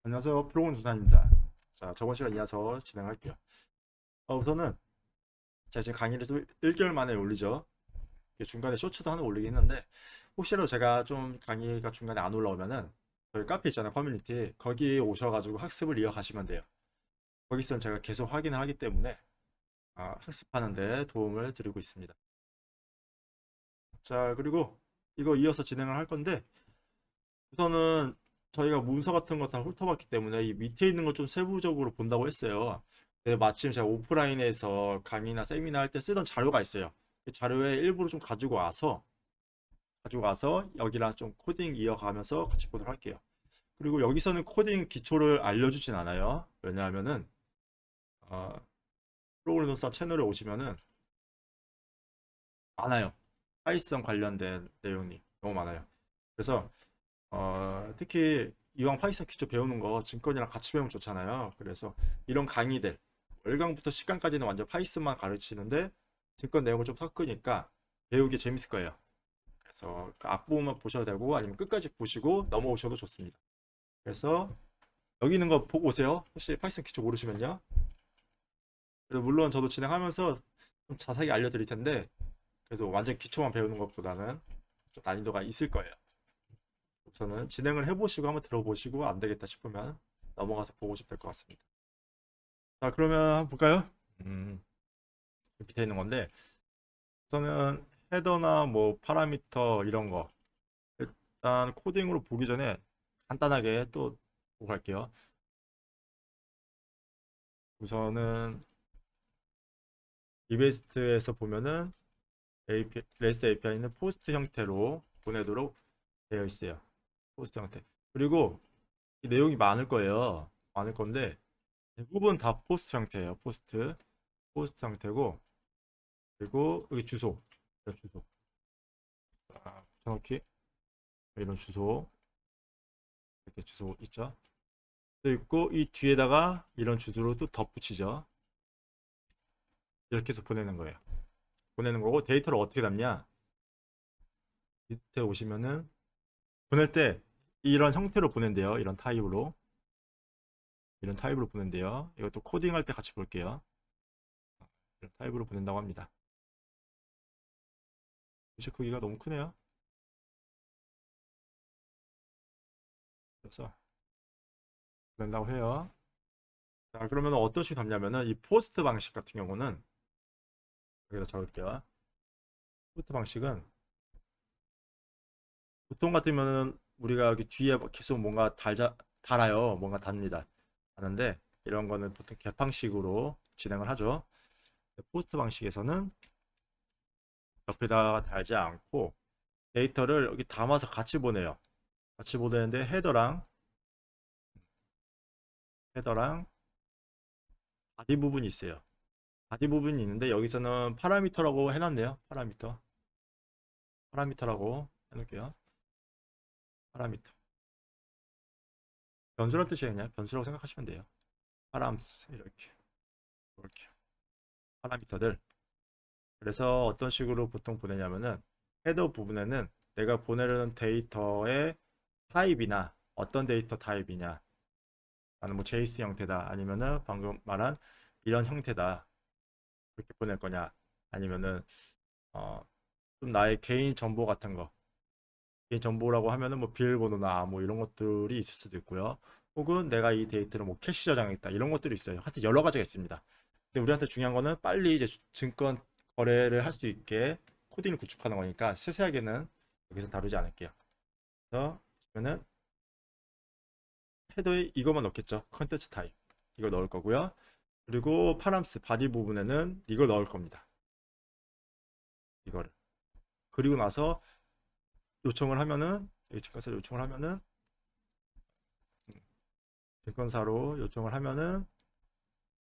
안녕하세요. 프로그램 조사입니다. 자, 저번 시간 이어서 진행할게요. 우선은 제가 지금 강의를 좀 1개월 만에 올리죠. 이게 중간에 쇼츠도 하나 올리긴 했는데 혹시라도 제가 좀 강의가 중간에 안 올라오면은 저희 카페 있잖아요. 커뮤니티. 거기 오셔가지고 학습을 이어가시면 돼요. 거기서는 제가 계속 확인을 하기 때문에 학습하는 데 도움을 드리고 있습니다. 자, 그리고 이거 이어서 진행을 할 건데 우선은 저희가 문서 같은 거 다 훑어봤기 때문에 이 밑에 있는 거 좀 세부적으로 본다고 했어요. 근데 마침 제가 오프라인에서 강의나 세미나 할 때 쓰던 자료가 있어요. 그 자료에 일부러 좀 가지고 와서 여기랑 좀 코딩 이어가면서 같이 보도록 할게요. 그리고 여기서는 코딩 기초를 알려주진 않아요. 왜냐하면은 어, 프로그래머사 채널에 오시면은 많아요. 파이썬 관련된 내용이 너무 많아요. 그래서 특히 이왕 파이썬 기초 배우는 거 증권이랑 같이 배우면 좋잖아요. 그래서 이런 강의들 월강부터 식강까지는 완전 파이썬만 가르치는데 증권 내용을 좀 섞으니까 배우기 재밌을 거예요. 그래서 그 앞부분만 보셔도 되고 아니면 끝까지 보시고 넘어오셔도 좋습니다. 그래서 여기 있는 거 보고 오세요. 혹시 파이썬 기초 모르시면요. 그래도 물론 저도 진행하면서 좀 자세하게 알려드릴 텐데 그래도 완전 기초만 배우는 것보다는 좀 난이도가 있을 거예요. 우선은 진행을 해보시고 한번 들어보시고 안 되겠다 싶으면 넘어가서 보고 싶을 것 같습니다. 자, 그러면 한번 볼까요? 음, 밑에 있는 건데 우선은 헤더나 뭐 파라미터 이런 거 일단 코딩으로 보기 전에 간단하게 또 보고 갈게요. 우선은 리베스트에서 보면은 REST API는 포스트 형태로 보내도록 되어 있어요. 포스트 형태. 그리고 이 내용이 많을 거예요. 많을 건데 대부분 다 포스트 형태예요. 포스트 형태고 그리고 여기 주소, 이런 주소, 붙여넣기 이런 주소 이렇게 주소 있죠. 또 있고 이 뒤에다가 이런 주소로 또 덧붙이죠. 이렇게 해서 보내는 거예요. 보내는 거고 데이터를 어떻게 담냐? 밑에 오시면은 보낼 때 이런 형태로 보낸대요. 이런 타입으로 보낸대요. 이것도 코딩할 때 같이 볼게요. 이런 타입으로 보낸다고 합니다. 글씨 크기가 너무 크네요. 그래서 보낸다고 해요. 자, 그러면 어떤 식으로 담냐면은 이 포스트 방식 같은 경우는 여기다 적을게요. 포스트 방식은 보통 같으면은 우리가 여기 뒤에 계속 뭔가 달아요. 뭔가 답니다. 하는데 이런 거는 보통 개방식으로 진행을 하죠. 포스트 방식에서는 옆에다가 달지 않고 데이터를 여기 담아서 같이 보내요. 같이 보내는데 헤더랑 바디 부분이 있어요. 바디 부분이 있는데 여기서는 파라미터라고 해놨네요. 파라미터라고 해놓을게요. 파라미터. 변수란 뜻이에요. 그냥 변수라고 생각하시면 돼요. 파람스 이렇게 파라미터들. 그래서 어떤 식으로 보통 보내냐면은 헤더 부분에는 내가 보내려는 데이터의 타입이나 어떤 데이터 타입이냐 나는 뭐 JS 형태다 아니면은 방금 말한 이런 형태다 그렇게 보낼 거냐 아니면은 어, 좀 나의 개인 정보 같은 거 개인 정보라고 하면은 뭐 비밀번호나 뭐 이런 것들이 있을 수도 있고요 혹은 내가 이 데이터를 뭐 캐시 저장했다 이런 것들이 있어요 하여튼 여러 가지가 있습니다 근데 우리한테 중요한 거는 빨리 이제 증권 거래를 할 수 있게 코딩을 구축하는 거니까 세세하게는 여기서 다루지 않을게요 그래서 보면은 헤더에 이것만 넣겠죠 컨텐츠 타입 이걸 넣을 거고요 그리고 파람스 바디 부분에는 이걸 넣을 겁니다 이거를 그리고 나서 요청을 하면은 증권사 요청을 하면은 증권사로 요청을 하면은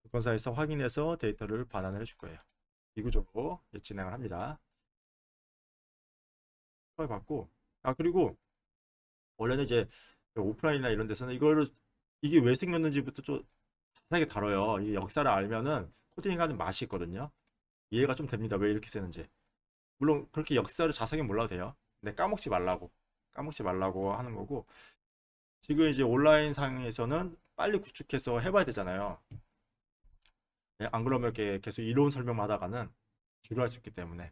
증권사에서 확인해서 데이터를 반환을 해줄 거예요. 이 구조로 진행을 합니다. 그걸 받고 그리고 원래는 이제 오프라인이나 이런 데서는 이거를 이게 왜 생겼는지부터 좀 자세하게 다뤄요. 이 역사를 알면은 코딩하는 맛이 있거든요. 이해가 좀 됩니다. 왜 이렇게 쓰는지. 물론 그렇게 역사를 자세하게 몰라도 돼요. 근데 까먹지 말라고 하는 거고 지금 이제 온라인 상에서는 빨리 구축해서 해봐야 되잖아요. 예, 안 그러면 이렇게 계속 이론 설명만 하다가는 지루할 수 있기 때문에.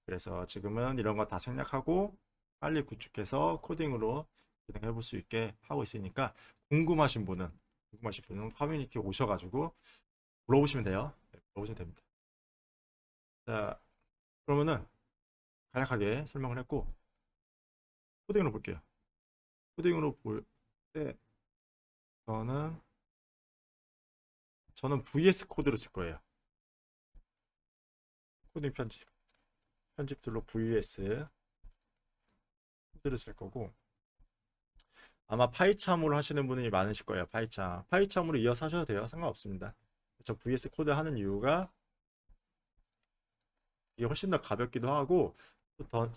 그래서 지금은 이런 거 다 생략하고 빨리 구축해서 코딩으로 진행해 볼 수 있게 하고 있으니까 궁금하신 분은 커뮤니티 오셔가지고 물어보시면 돼요. 네, 물어보시면 됩니다. 자, 그러면은 간략하게 설명을 했고 코딩으로 볼게요. 코딩으로 볼 때 저는 VS 코드를 쓸 거예요. 코딩 편집 툴로 VS 코드를 쓸 거고 아마 파이참으로 하시는 분이 많으실 거예요. 파이참으로 이어서 하셔도 돼요. 상관없습니다. 저 VS 코드 하는 이유가 이게 훨씬 더 가볍기도 하고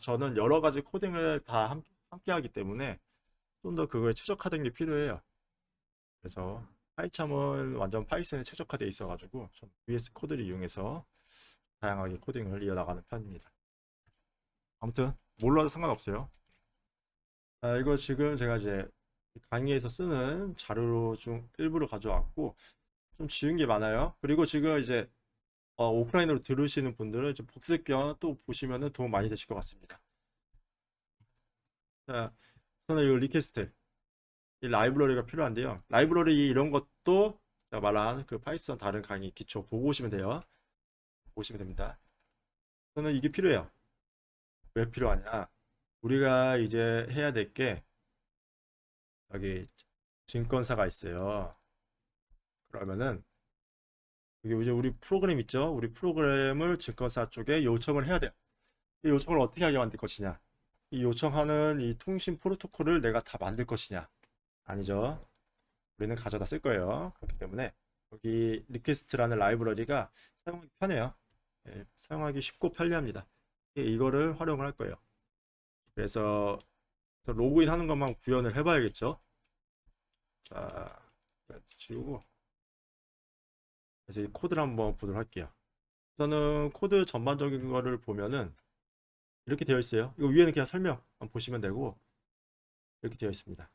저는 여러 가지 코딩을 다 함께 하기 때문에 좀 더 그거에 최적화된 게 필요해요. 그래서 파이참은 완전 파이썬에 최적화되어 있어가지고 전 VS 코드를 이용해서 다양하게 코딩을 이어나가는 편입니다. 아무튼 몰라도 상관없어요. 이거 지금 제가 이제 강의에서 쓰는 자료로 좀 일부러 가져왔고 좀 지운 게 많아요. 그리고 지금 이제 오프라인으로 들으시는 분들은 좀 복습 겸 또 보시면은 도움 많이 되실 것 같습니다. 자, 저는 이 리퀘스트, 이 라이브러리가 필요한데요. 라이브러리 이런 것도 제가 말한 그 파이썬 다른 강의 기초 보고 오시면 돼요. 보시면 됩니다. 저는 이게 필요해요. 왜 필요하냐? 우리가 이제 해야 될 게 여기 증권사가 있어요. 그러면은 이게 이제 우리 프로그램 있죠? 우리 프로그램을 증권사 쪽에 요청을 해야 돼요. 이 요청을 어떻게 하게 만들 것이냐? 이 요청하는 이 통신 프로토콜을 내가 다 만들 것이냐? 아니죠. 우리는 가져다 쓸 거예요. 그렇기 때문에 여기 리퀘스트라는 라이브러리가 사용하기 편해요. 예, 사용하기 쉽고 편리합니다. 이거를 활용을 할 거예요. 그래서 로그인 하는 것만 구현을 해봐야겠죠. 자, 지우고 그래서 이 코드를 한번 보도록 할게요. 우선은 코드 전반적인 거를 보면은 이렇게 되어 있어요. 이거 위에는 그냥 설명 보시면 되고 이렇게 되어 있습니다.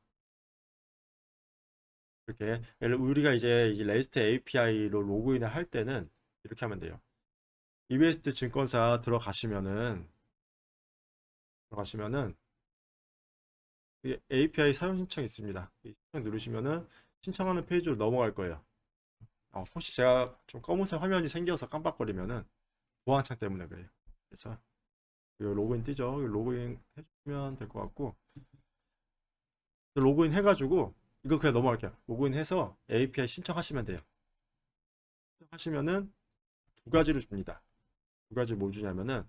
이렇게 우리가 이제 REST API로 로그인을 할 때는 이렇게 하면 돼요. 이베스트 증권사 들어가시면은 이게 API 사용 신청이 있습니다. 이 신청 누르시면은 신청하는 페이지로 넘어갈 거예요. 혹시 제가 좀 검은색 화면이 생겨서 깜빡거리면은 보안창 때문에 그래요. 그래서 이 로그인 뜨죠. 이 로그인 해주면 될 것 같고 로그인 해가지고 이거 그냥 넘어갈게요. 로그인 해서 API 신청하시면 돼요. 신청하시면은 두 가지를 줍니다. 두 가지 뭘 주냐면은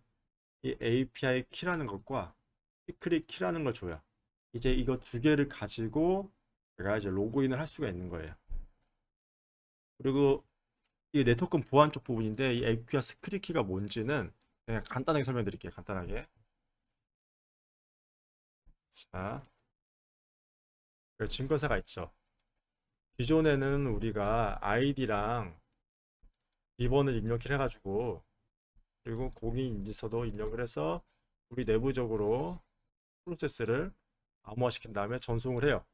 이 API 키라는 것과 시크릿 키라는 걸 줘요. 이제 이거 두 개를 가지고 제가 이제 로그인을 할 수가 있는 거예요. 그리고 이 네트워크 보안 쪽 부분인데 이 API 시크릿 키가 뭔지는 그냥 간단하게 설명드릴게요. 간단하게. 자, 그 증거사가 있죠. 기존에는 우리가 아이디랑 비번을 입력을 해가지고 그리고 공인인증서도 입력을 해서 우리 내부적으로 프로세스를 암호화시킨 다음에 전송을 해요.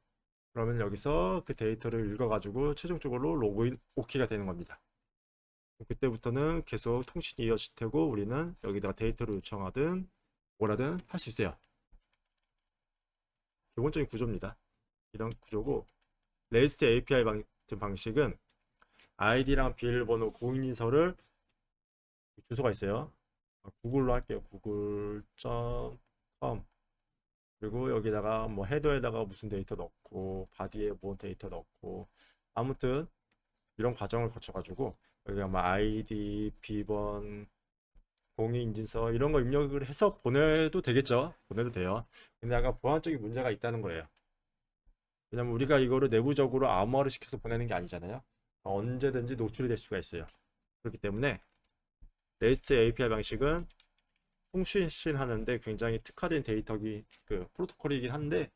그러면 여기서 그 데이터를 읽어가지고 최종적으로 로그인 OK가 되는 겁니다. 그때부터는 계속 통신이 이어질 테고 우리는 여기다가 데이터를 요청하든 뭐라든 할 수 있어요. 기본적인 구조입니다. 이런 구조고 REST API 같은 방식은 아이디랑 비밀번호 공인인증서를 주소가 있어요. 구글로 할게요. google.com 그리고 여기다가 뭐 헤더에다가 무슨 데이터 넣고 바디에 뭔 데이터 넣고 아무튼 이런 과정을 거쳐가지고 여기가 뭐 아이디, 비번, 공인인증서 이런 거 입력을 해서 보내도 되겠죠. 보내도 돼요. 근데 약간 보안적인 문제가 있다는 거예요. 왜냐면 우리가 이거를 내부적으로 암호화를 시켜서 보내는 게 아니잖아요. 언제든지 노출이 될 수가 있어요. 그렇기 때문에 REST API 방식은 통신하는데 굉장히 특화된 그 프로토콜이긴 한데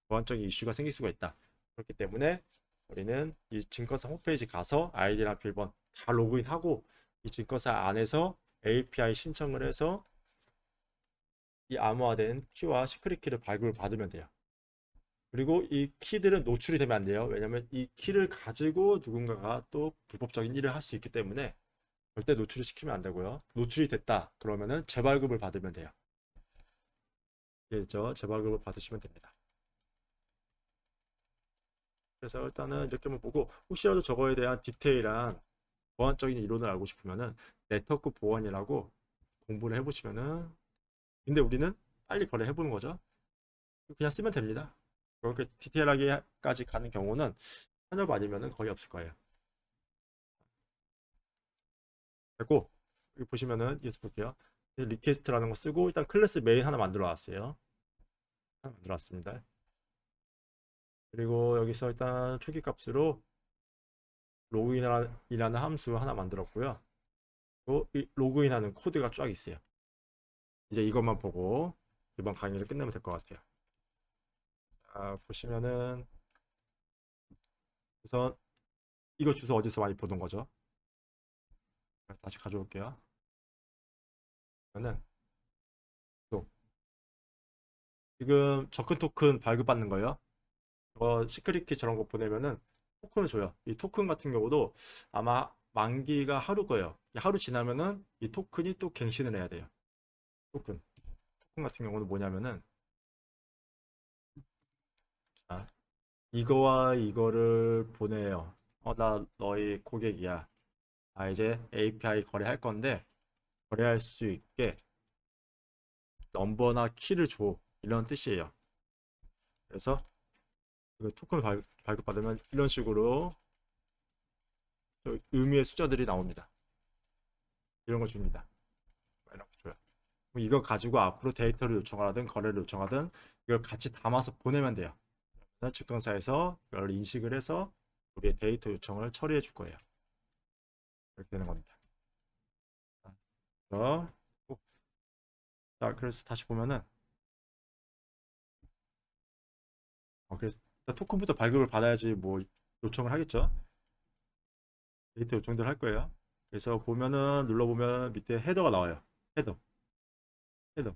보안적인 이슈가 생길 수가 있다. 그렇기 때문에 우리는 이 증권사 홈페이지 가서 아이디랑 비밀번 다 로그인하고 이 증권사 안에서 API 신청을 해서 이 암호화된 키와 시크릿 키를 발급을 받으면 돼요. 그리고 이 키들은 노출이 되면 안 돼요. 왜냐면 이 키를 가지고 누군가가 또 불법적인 일을 할 수 있기 때문에 절대 노출을 시키면 안 되고요. 노출이 됐다 그러면은 재발급을 받으면 돼요. 이죠 재발급을 받으시면 됩니다. 그래서 일단은 이렇게만 보고 혹시라도 저거에 대한 디테일한 보안적인 이론을 알고 싶으면은 네트워크 보안이라고 공부를 해보시면은, 근데 우리는 빨리 거래해보는 거죠. 그냥 쓰면 됩니다. 그렇게 디테일하게까지 가는 경우는 현업 아니면은 거의 없을 거예요. 됐고, 여기 보시면은 여기서 볼게요. 리퀘스트라는 거 쓰고 일단 클래스 메인 하나 만들어 놨어요. 하나 만들어 놨습니다. 그리고 여기서 일단 초기 값으로 로그인이라는 함수 하나 만들었고요. 또 이 로그인하는 코드가 쫙 있어요. 이제 이것만 보고 이번 강의를 끝내면 될 것 같아요. 자, 보시면은 우선 이거 주소 어디서 많이 보던 거죠? 다시 가져올게요. 그러면은 또 지금 접근 토큰 발급받는 거예요. 시크릿 키 저런 거 보내면은 토큰을 줘요. 이 토큰 같은 경우도 아마 만기가 하루 거예요. 하루 지나면은 이 토큰이 또 갱신을 해야 돼요. 토큰 같은 경우는 뭐냐면은, 자, 이거와 이거를 보내요. 나 너희 고객이야. 이제 API 거래할 건데 거래할 수 있게 넘버나 키를 줘. 이런 뜻이에요. 그래서 그 토큰을 발급받으면 이런 식으로 의미의 숫자들이 나옵니다. 이런 거 줍니다. 이렇게 줘요. 이거 가지고 앞으로 데이터를 요청하든 거래를 요청하든 이걸 같이 담아서 보내면 돼요. 증권사에서 이걸 인식을 해서 우리의 데이터 요청을 처리해 줄 거예요. 이렇게 되는 겁니다. 자, 그래서 다시 보면은 그래서 토큰부터 발급을 받아야지 뭐 요청을 하겠죠. 데이터 요청들 할 거예요. 그래서 보면은 눌러보면 밑에 헤더가 나와요. 헤더, 헤더.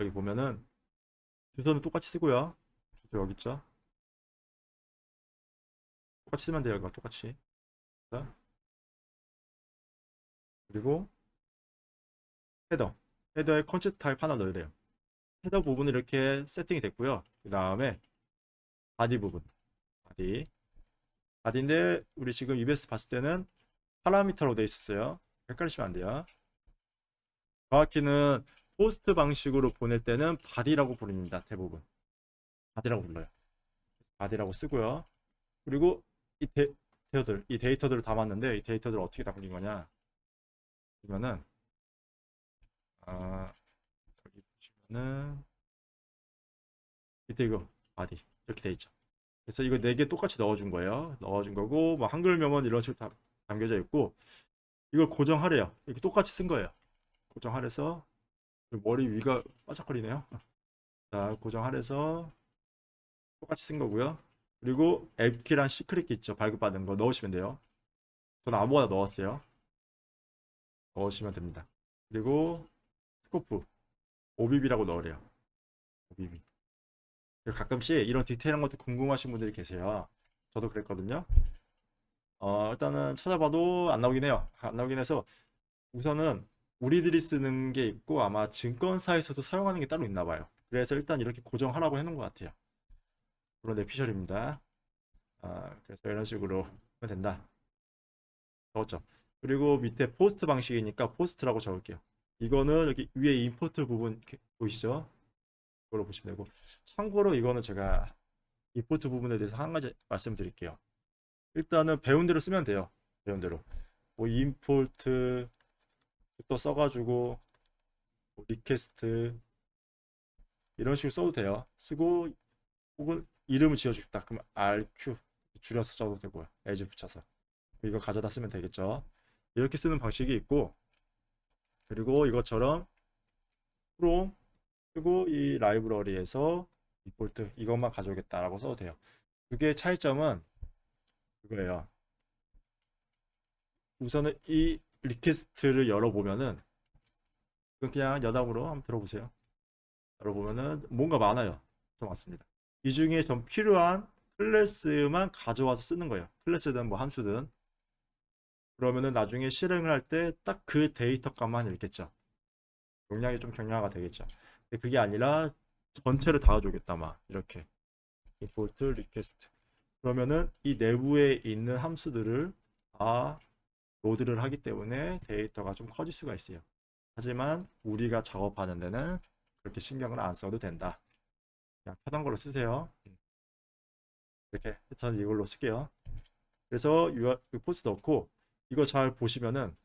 여기 보면은 주소는 똑같이 쓰고요. 주소 여기 있죠. 똑같이 쓰면 돼요. 이거 똑같이. 자, 그리고 헤더. 헤더에 컨텐츠 타입 하나 넣으래요. 헤더 부분은 이렇게 세팅이 됐고요. 그 다음에 바디 부분. 바디. 바디인데 우리 지금 EBS 봤을 때는 파라미터로 돼 있었어요. 헷갈리시면 안 돼요. 정확히는 포스트 방식으로 보낼 때는 바디라고 부릅니다. 대부분. 바디라고 불러요. 바디라고 쓰고요. 그리고 이 데이터들을 담았는데 이 데이터들을 어떻게 담긴 거냐? 보면은 여기 보시면은 밑에 이거 바디 이렇게 돼 있죠. 그래서 이거 4개 똑같이 넣어준 거예요. 넣어준 거고 뭐 한글 명은 이런 식으로 담겨져 있고 이걸 고정하래요. 이렇게 똑같이 쓴 거예요. 고정하래서 머리 위가 바짝거리네요. 자, 고정하래서 똑같이 쓴 거고요. 그리고 앱키랑 시크릿 키 있죠. 발급받은 거 넣으시면 돼요. 저는 아무거나 넣었어요. 넣으시면 됩니다. 그리고 스코프 OBB라고 넣으래요. OBB. 가끔씩 이런 디테일한 것도 궁금하신 분들이 계세요. 저도 그랬거든요. 일단은 찾아봐도 안 나오긴 해요. 안 나오긴 해서 우선은 우리들이 쓰는 게 있고 아마 증권사에서도 사용하는 게 따로 있나 봐요. 그래서 일단 이렇게 고정하라고 해놓은 것 같아요. 그런 내피셜입니다. 그래서 이런 식으로 하면 된다. 적었죠. 그리고 밑에 포스트 방식이니까 포스트라고 적을게요. 이거는 여기 위에 임포트 부분 보이시죠? 그걸로 보시면 되고 참고로 이거는 제가 임포트 부분에 대해서 한 가지 말씀드릴게요. 일단은 배운 대로 쓰면 돼요. 배운 대로. 뭐 임포트 또 써가지고 뭐 리퀘스트 이런 식으로 써도 돼요. 쓰고 혹은 이름을 지어주고 싶다. 그럼 RQ 줄여서 써도 되고요. as 붙여서 이거 가져다 쓰면 되겠죠. 이렇게 쓰는 방식이 있고 그리고 이것처럼 프롬 그리고 이 라이브러리에서 디폴트 이것만 가져오겠다라고 써도 돼요. 두 개의 차이점은 그거예요. 우선은 이 리퀘스트를 열어보면은 그냥 여담으로 한번 들어보세요. 열어보면은 뭔가 많아요. 좀 많습니다. 이 중에 좀 필요한 클래스만 가져와서 쓰는 거예요. 클래스든 뭐 함수든. 그러면은 나중에 실행을 할 때 딱 그 데이터 값만 읽겠죠. 용량이 좀 경량화가 되겠죠. 근데 그게 아니라 전체를 다 가져오겠다 막 이렇게 import request. 그러면은 이 내부에 있는 함수들을 다 로드를 하기 때문에 데이터가 좀 커질 수가 있어요. 하지만 우리가 작업하는 데는 그렇게 신경을 안 써도 된다. 그냥 편한 걸로 쓰세요. 이렇게 저는 이걸로 쓸게요. 그래서 포스트 넣고 이거 잘 보시면은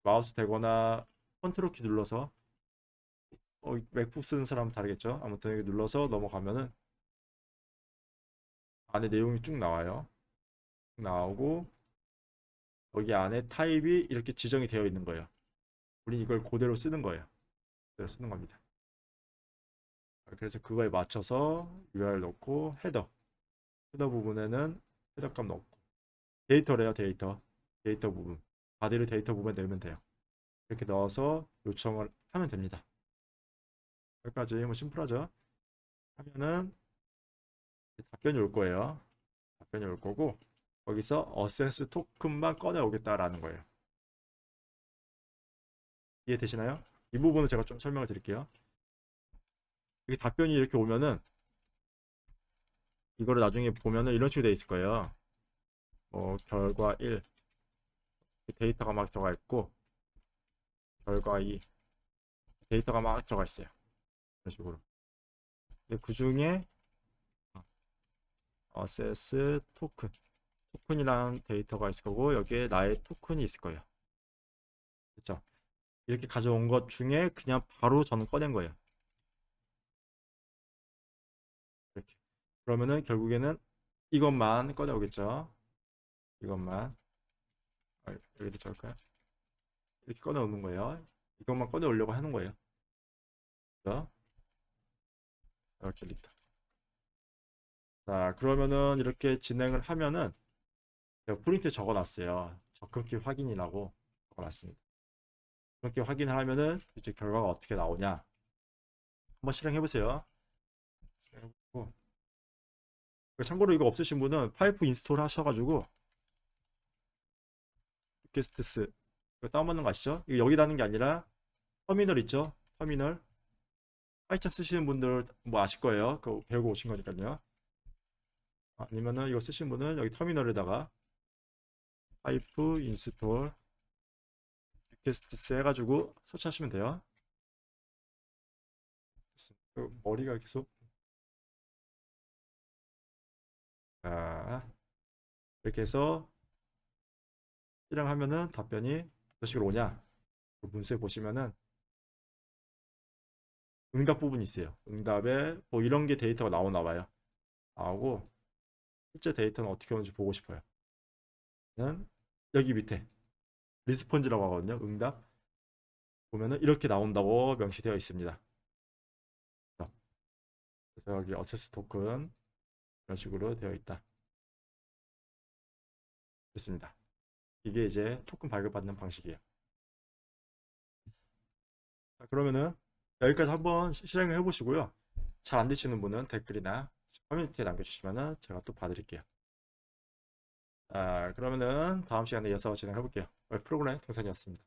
마우스 대거나 컨트롤 키 눌러서 맥북 쓰는 사람은 다르겠죠. 아무튼 여기 눌러서 넘어가면은 안에 내용이 쭉 나와요. 쭉 나오고 여기 안에 타입이 이렇게 지정이 되어 있는 거예요. 우리 이걸 그대로 쓰는 거예요. 그대로 쓰는 겁니다. 그래서 그거에 맞춰서 URL 넣고 헤더 부분에는 헤더 값 넣고 데이터래요. 데이터 부분 바디를 데이터 부분에 넣으면 돼요. 이렇게 넣어서 요청을 하면 됩니다. 여기까지 뭐 심플하죠. 하면은 답변이 올 거예요. 답변이 올 거고 거기서 어센스 토큰만 꺼내 오겠다라는 거예요. 이해되시나요? 이 부분을 제가 좀 설명을 드릴게요. 이게 답변이 이렇게 오면은 이거를 나중에 보면은 이런 식으로 돼 있을 거예요. 결과 1 데이터가 막 들어가 있고 결과 2 데이터가 막 들어가 있어요. 이런 식으로. 근데 그 중에 어세스 토큰이라는 데이터가 있을 거고 여기에 나의 토큰이 있을 거예요. 그렇죠? 이렇게 가져온 것 중에 그냥 바로 저는 꺼낸 거예요. 이렇게. 그러면은 결국에는 이것만 꺼내오겠죠. 이것만 여기다 적을까요? 이렇게 꺼내오는 거예요. 이것만 꺼내오려고 하는 거예요. 그렇죠? 이렇게 리턴. 자, 그러면은 이렇게 진행을 하면은 제가 프린트 적어놨어요. 적금기 확인이라고 적어놨습니다. 그렇게 확인을 하면은 이제 결과가 어떻게 나오냐 한번 실행해보세요. 실행해보고 참고로 이거 없으신 분은 파이프 인스톨 하셔가지고 리퀘스트스 이거 다운받는 거 아시죠? 이거 여기다 하는 게 아니라 터미널 있죠? 터미널 파이참 쓰시는 분들 뭐 아실 거예요. 그거 배우고 오신 거니까요. 아니면은 이거 쓰신 분은 여기 터미널에다가 파이프 인스톨 리퀘스트스 해가지고 설치하시면 돼요. 머리가 계속 이렇게 해서 실행하면은 답변이 어떤 식으로 오냐 그 문서에 보시면은 응답 부분이 있어요. 응답에 뭐 이런 게 데이터가 나오나 봐요. 나오고 실제 데이터는 어떻게 오는지 보고 싶어요. 는 여기 밑에 리스폰즈라고 하거든요. 응답 보면은 이렇게 나온다고 명시되어 있습니다. 그래서 여기 어세스 토큰 이런 식으로 되어 있다. 됐습니다. 이게 이제 토큰 발급받는 방식이에요. 자, 그러면은 여기까지 한번 실행을 해보시고요. 잘 안 되시는 분은 댓글이나 커뮤니티에 남겨주시면은 제가 또 봐드릴게요. 자, 그러면은 다음 시간에 이어서 진행해 볼게요. 프로그램 등산이었습니다.